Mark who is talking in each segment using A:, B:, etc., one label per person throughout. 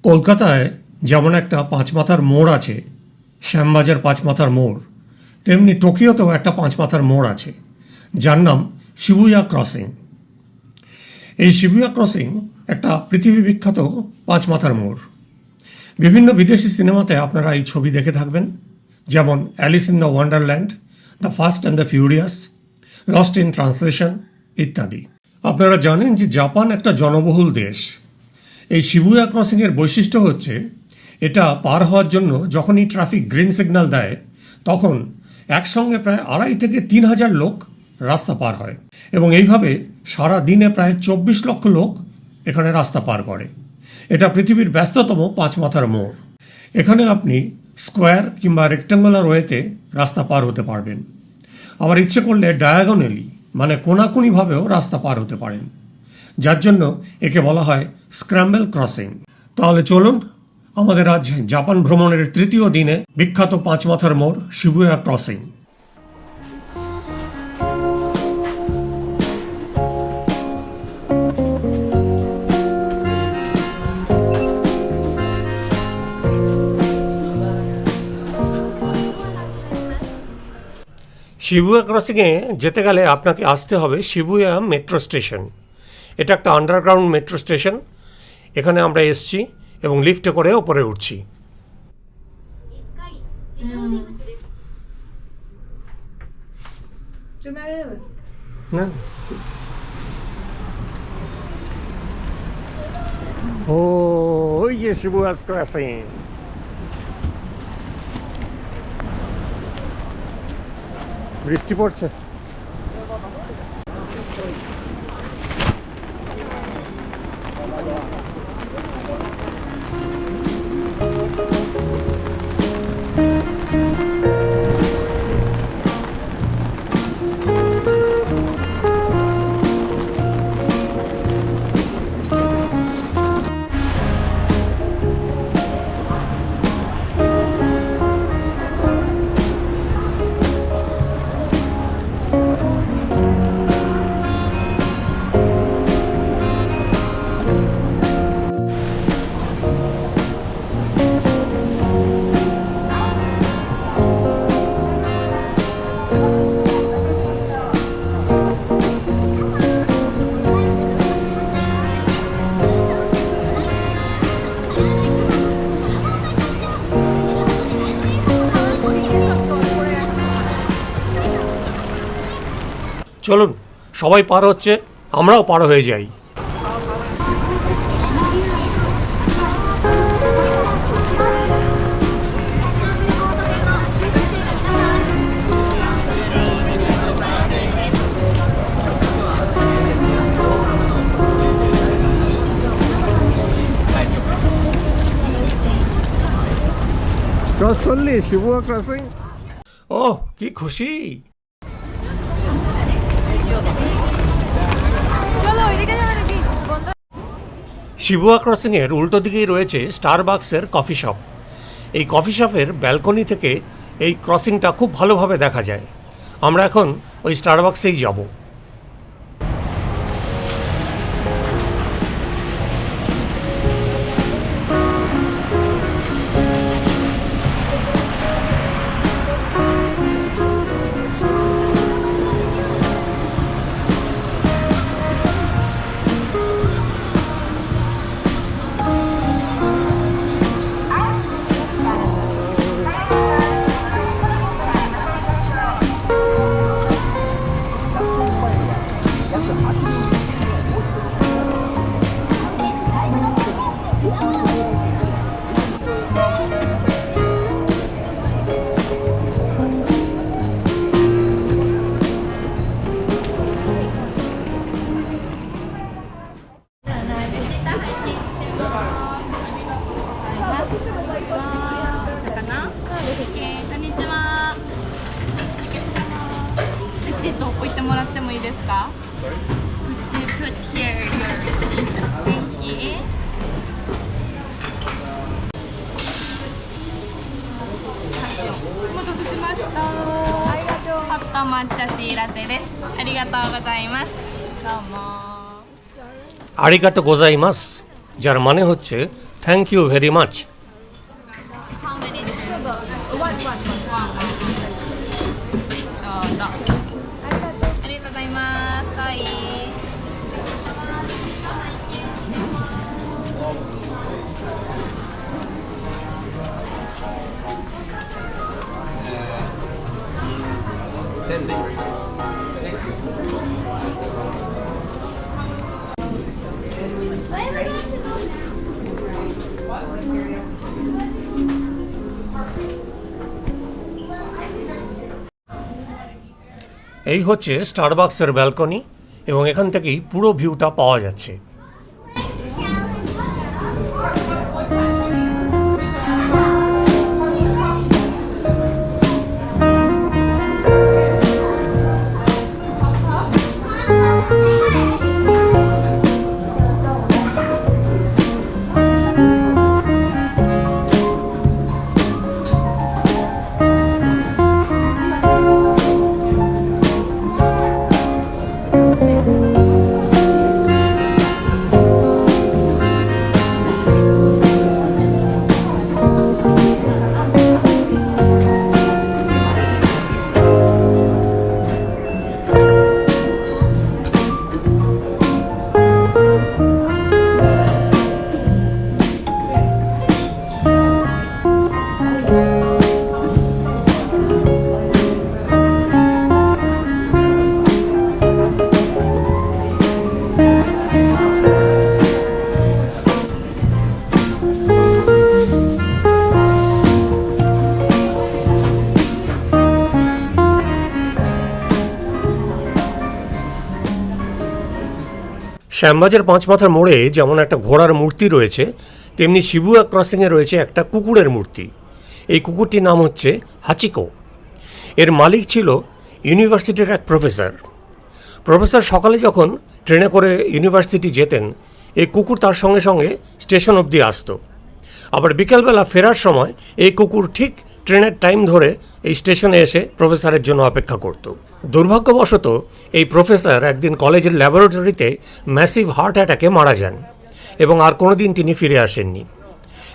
A: কলকাতায় যেমন একটা পাঁচ মাথার মোড় আছে, শ্যামবাজার পাঁচ মাথার মোড়, তেমনি টোকিওতেও একটা পাঁচ মাথার মোড় আছে যার নাম শিবুয়া ক্রসিং। এই শিবুয়া ক্রসিং একটা পৃথিবী বিখ্যাত পাঁচ মাথার মোড়। বিভিন্ন বিদেশি সিনেমাতে আপনারা এই ছবি দেখে থাকবেন, যেমন Alice in the Wonderland, the fast and the furious, lost in translation ইত্যাদি। আপনারা জানেন যে জাপান একটা জনবহুল দেশ। এই শিবুয়া ক্রসিংয়ের বৈশিষ্ট্য হচ্ছে এটা পার হওয়ার জন্য যখনই ট্রাফিক গ্রিন সিগন্যাল দেয় তখন একসঙ্গে প্রায় 2,500 থেকে 3,000 লোক রাস্তা পার হয়, এবং এইভাবে সারা দিনে প্রায় 24 লক্ষ লোক এখানে রাস্তা পার করে। এটা পৃথিবীর ব্যস্ততম পাঁচ মাথার মোড়। এখানে আপনি স্কোয়ার কিংবা রেক্ট্যাঙ্গুলার ওয়েতে রাস্তা পার হতে পারবেন, আবার ইচ্ছে করলে ডায়াগোনালি মানে কোনাকুনিভাবেও রাস্তা পার হতে পারেন, যার জন্য একে বলা হয় স্ক্র্যাম্বল ক্রসিং। তাহলে চলুন আমাদের আজ জাপান ভ্রমণের তৃতীয় দিনে বিখ্যাত পাঁচ মাথার মোড় শিবুয়া ক্রসিং। শিবুয়া ক্রসিংয়ে যেতে গেলে আপনাকে আসতে হবে শিবুয়া মেট্রো স্টেশন। এটা একটা আন্ডারগ্রাউন্ড মেট্রো স্টেশন। এখানে আমরা এসছি এবং লিফটে করে ওপরে উঠছি। ও ইয়ে শিবুয়া ক্রসিং। বৃষ্টি পড়ছে। চলুন, সবাই পার হচ্ছে, আমরাও পার হয়ে যাই। ক্রস করলি শিবুয়া ক্রসিং? ওহ, কি খুশি! শিবুয়া ক্রসিংয়ের উল্টো দিকেই রয়েছে স্টারবাকসের কফি শপ। এই কফি শপের ব্যালকনি থেকে এই ক্রসিংটা খুব ভালোভাবে দেখা যায়। আমরা এখন ওই স্টারবাকসেই যাব। আরিগাতো গোজাইমাস, যার মানে হচ্ছে thank you very much.
B: How many? One. No. Arigatou gozaimasu. Bye.
A: এই হচ্ছে স্টারবাকসের ব্যালকনি এবং এখান থেকেই পুরো ভিউটা পাওয়া যাচ্ছে। শ্যামবাজার পাঁচ মাথার মোড়ে যেমন একটা ঘোড়ার মূর্তি রয়েছে, তেমনি শিবুয়া ক্রসিংয়ে রয়েছে একটা কুকুরের মূর্তি। এই কুকুরটির নাম হচ্ছে হাচিকো। এর মালিক ছিল ইউনিভার্সিটির এক প্রফেসর সকালে যখন ট্রেনে করে ইউনিভার্সিটি যেতেন, এই কুকুর তার সঙ্গে সঙ্গে স্টেশন অবধি আসতো। আবার বিকেলবেলা ফেরার সময় এই কুকুর ঠিক ট্রেনের টাইম ধরে এই স্টেশনে এসে প্রফেসরের জন্য অপেক্ষা করত। দুর্ভাগ্যবশত এই প্রফেসর একদিন কলেজের ল্যাবরেটরিতে ম্যাসিভ হার্ট অ্যাটাকে মারা যান এবং আর কোনো দিন তিনি ফিরে আসেননি।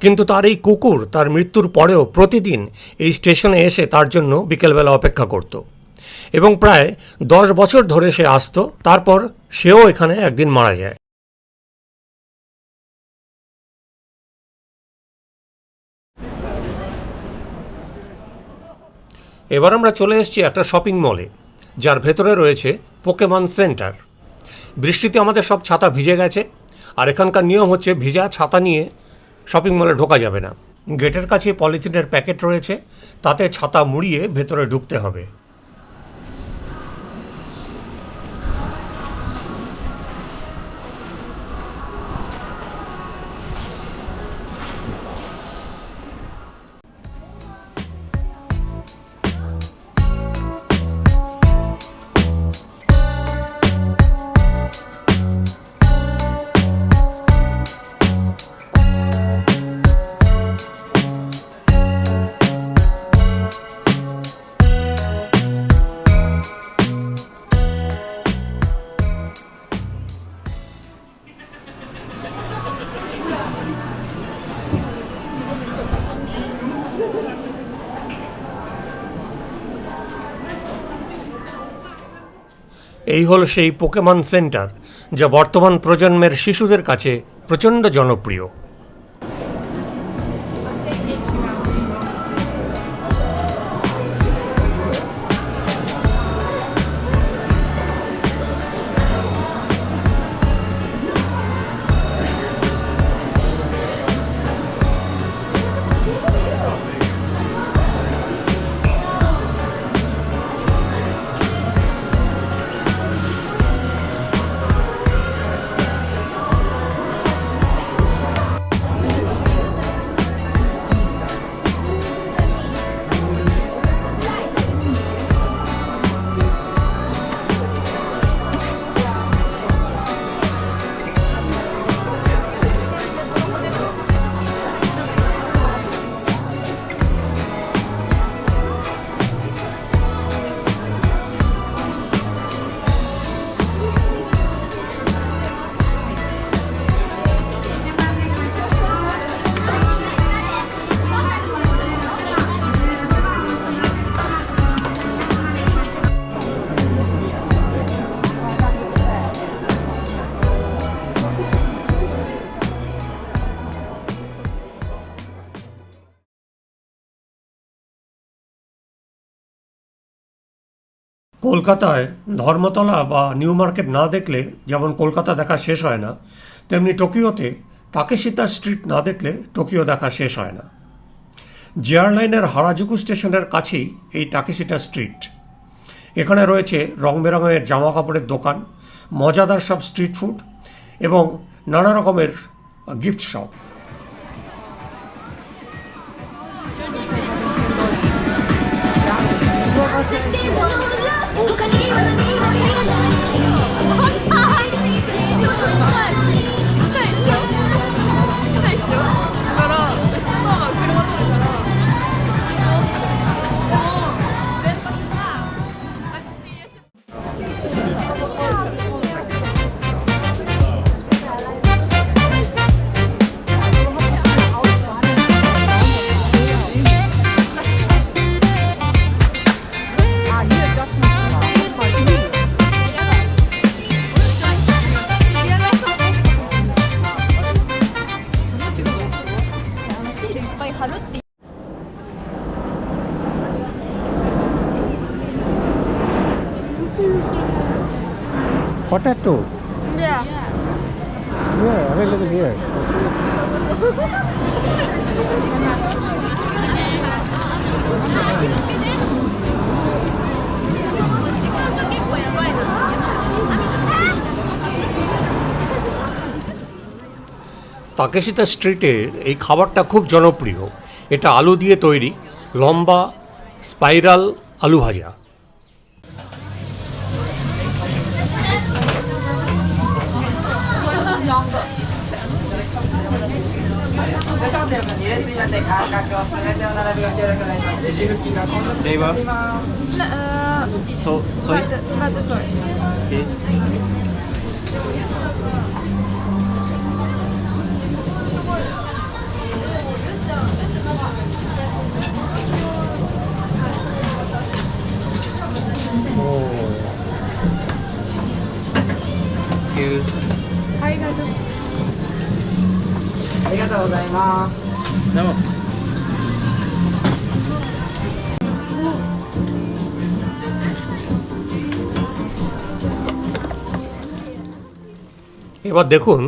A: কিন্তু তার এই কুকুর তার মৃত্যুর পরেও প্রতিদিন এই স্টেশনে এসে তার জন্য বিকেলবেলা অপেক্ষা করত এবং প্রায় 10 বছর ধরে সে আসতো। তারপর সেও এখানে একদিন মারা যায়। এবার আমরা চলে এসেছি একটা শপিং মলে, যার ভেতরে রয়েছে পোকেমন সেন্টার। বৃষ্টিতে আমাদের সব ছাতা ভিজে গেছে, আর এখানকার নিয়ম হচ্ছে ভিজা ছাতা নিয়ে শপিং মলে ঢোকা যাবে না। গেটের কাছে পলিথিনের প্যাকেট রয়েছে, তাতে ছাতা মুড়িয়ে ভেতরে ঢুকতে হবে। এই হলো সেই পোকেমন সেন্টার, যা বর্তমান প্রজন্মের শিশুদের কাছে প্রচণ্ড জনপ্রিয়। কলকাতায় ধর্মতলা বা নিউ মার্কেট না দেখলে যেমন কলকাতা দেখা শেষ হয় না, তেমনি টোকিওতে তাকেশিতা স্ট্রিট না দেখলে টোকিও দেখা শেষ হয় না। জেআর লাইনের হারাজুকু স্টেশনের কাছেই এই তাকেশিতা স্ট্রিট। এখানে রয়েছে রং বেরঙের জামা কাপড়ের দোকান, মজাদার সব স্ট্রিট ফুড এবং নানা রকমের gift shop. Potato.
B: Yeah.
A: Yeah, available here. তাকেশিতা স্ট্রিটের এই খাবারটা খুব জনপ্রিয়। এটা আলু দিয়ে তৈরি লম্বা স্পাইরাল আলু ভাজা। এবার দেখুন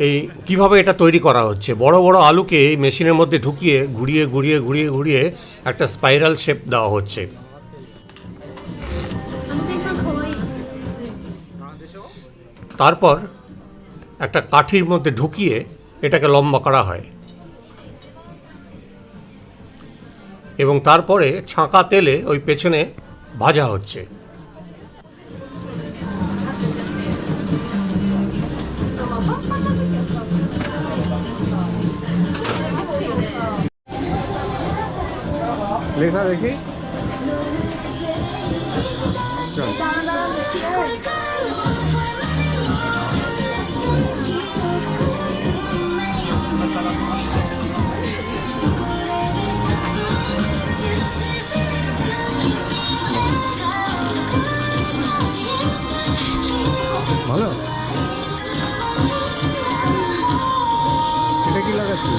A: এই কিভাবে এটা তৈরি করা হচ্ছে। বড় বড় আলুকে এই মেশিনের মধ্যে ঢুকিয়ে ঘুরিয়ে ঘুরিয়ে ঘুরিয়ে ঘুরিয়ে একটা স্পাইরাল শেপ দেওয়া হচ্ছে। তারপর একটা কাঠির মধ্যে ঢুকিয়ে এটাকে লম্বা করা হয় এবং তারপরে ছাঁকা তেলে ওই পেছনে ভাজা হচ্ছে। লেখা দেখি ভালো। এটা কি লাগাচ্ছি?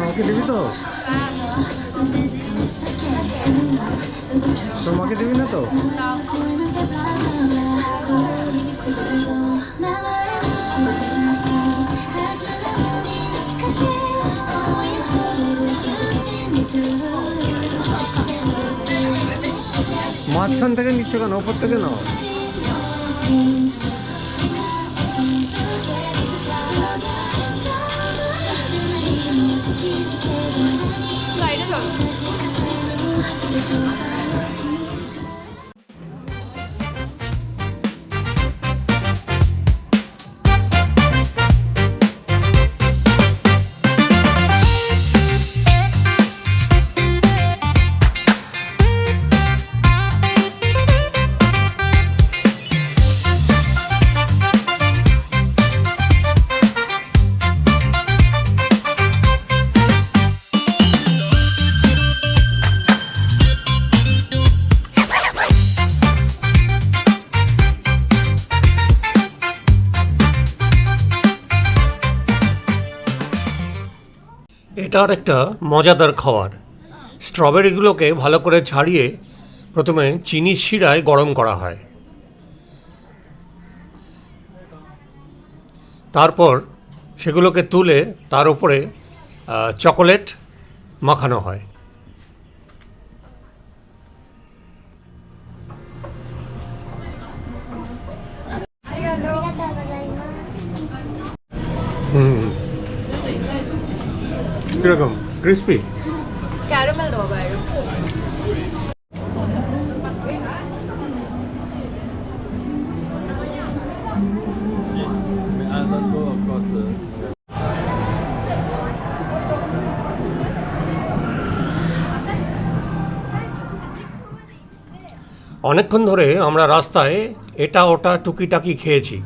A: ওকে দিবি তো? তোর মাকে দিবি না তো? মাঝখান থেকে নিচ্ছ কেন? ওপর থেকে নাও। এটা আর একটা মজাদার খাবার। স্ট্রবেরিগুলোকে ভালো করে ছাড়িয়ে প্রথমে চিনির শিরায় গরম করা হয়, তারপর সেগুলোকে তুলে তার উপরে চকোলেট মাখানো হয়। কিরকম ক্রিস্পি?
B: ক্যারামেল দেবো বাইরে।
A: অনেকক্ষণ ধরে আমরা রাস্তায় এটা ওটা টুকিটাকি খেয়েছি,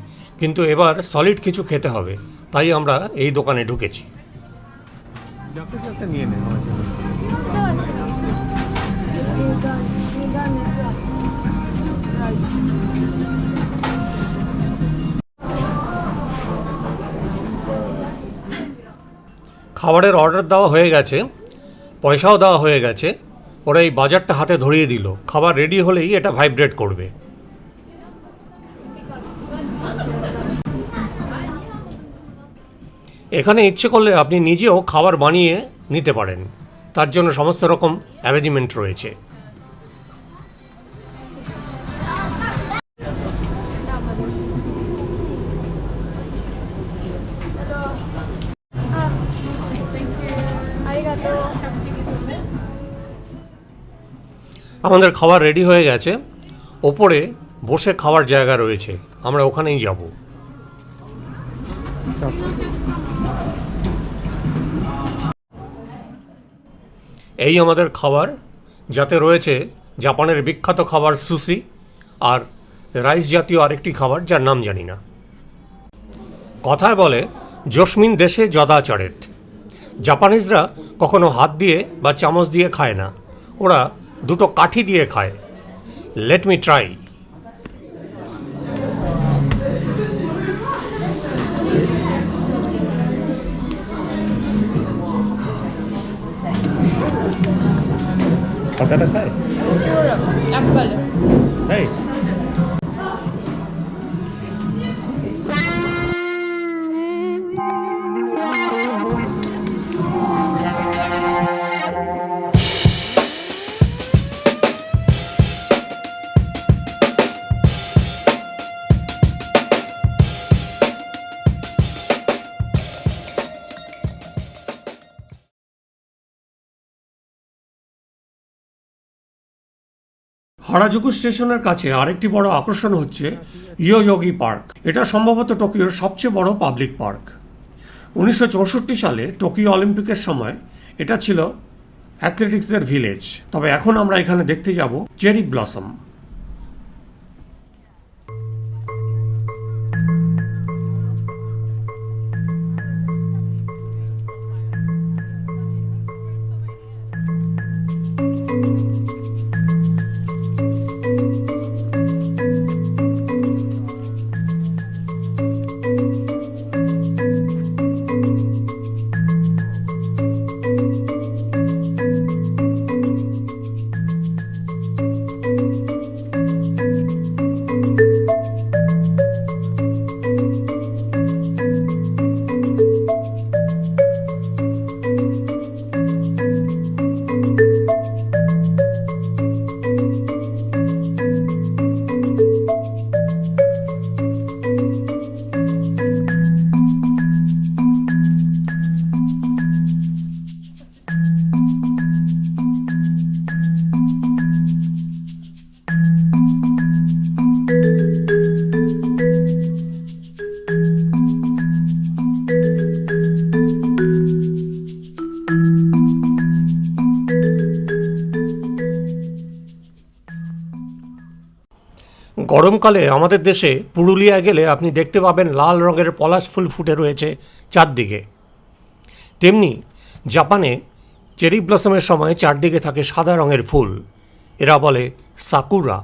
A: কিন্তু এবার সলিড কিছু খেতে হবে, তাই আমরা এই দোকানে ঢুকেছি। নিয়ে নে। খাবারের অর্ডার দেওয়া হয়ে গেছে, পয়সাও দেওয়া হয়ে গেছে। ওরা এই বাজারটা হাতে ধরিয়ে দিল। খাবার রেডি হলেই এটা ভাইব্রেট করবে। এখানে ইচ্ছে করলে আপনি নিজেও খাবার বানিয়ে নিতে পারেন, তার জন্য সমস্ত রকম অ্যারেঞ্জমেন্ট রয়েছে। আমাদের খাবার রেডি হয়ে গেছে, ওপরে বসে খাওয়ার জায়গা রয়েছে, আমরা ওখানেই যাব। এই আমাদের খাবার, যাতে রয়েছে জাপানের বিখ্যাত খাবার সুশি আর রাইস জাতীয় আরেকটি খাবার যার নাম জানি না। কথায় বলে জসমিন দেশে যদাচরেত। জাপানিজরা কখনো হাত দিয়ে বা চামচ দিয়ে খায় না, ওরা দুটো কাঠি দিয়ে খায়। Let me try. কথাটা খায় তাই? হারাজুকু স্টেশনের কাছে আরেকটি বড় আকর্ষণ হচ্ছে ইয়োয়োগি পার্ক। এটা সম্ভবত টোকিওর সবচেয়ে বড় পাবলিক পার্ক। 1964 সালে টোকিও অলিম্পিকের সময় এটা ছিল অ্যাথলেটিক্সদের ভিলেজ, তবে এখন আমরা এখানে দেখতে যাব চেরি ব্লসম। গরমকালে আমাদের দেশে পুরুলিয়ায় গেলে আপনি দেখতে পাবেন লাল রঙের পলাশ ফুল ফুটে রয়েছে চারদিকে। তেমনি জাপানে চেরি ব্লসমের সময় চারদিকে থাকে সাদা রঙের ফুল, এরা বলে সাকুরা।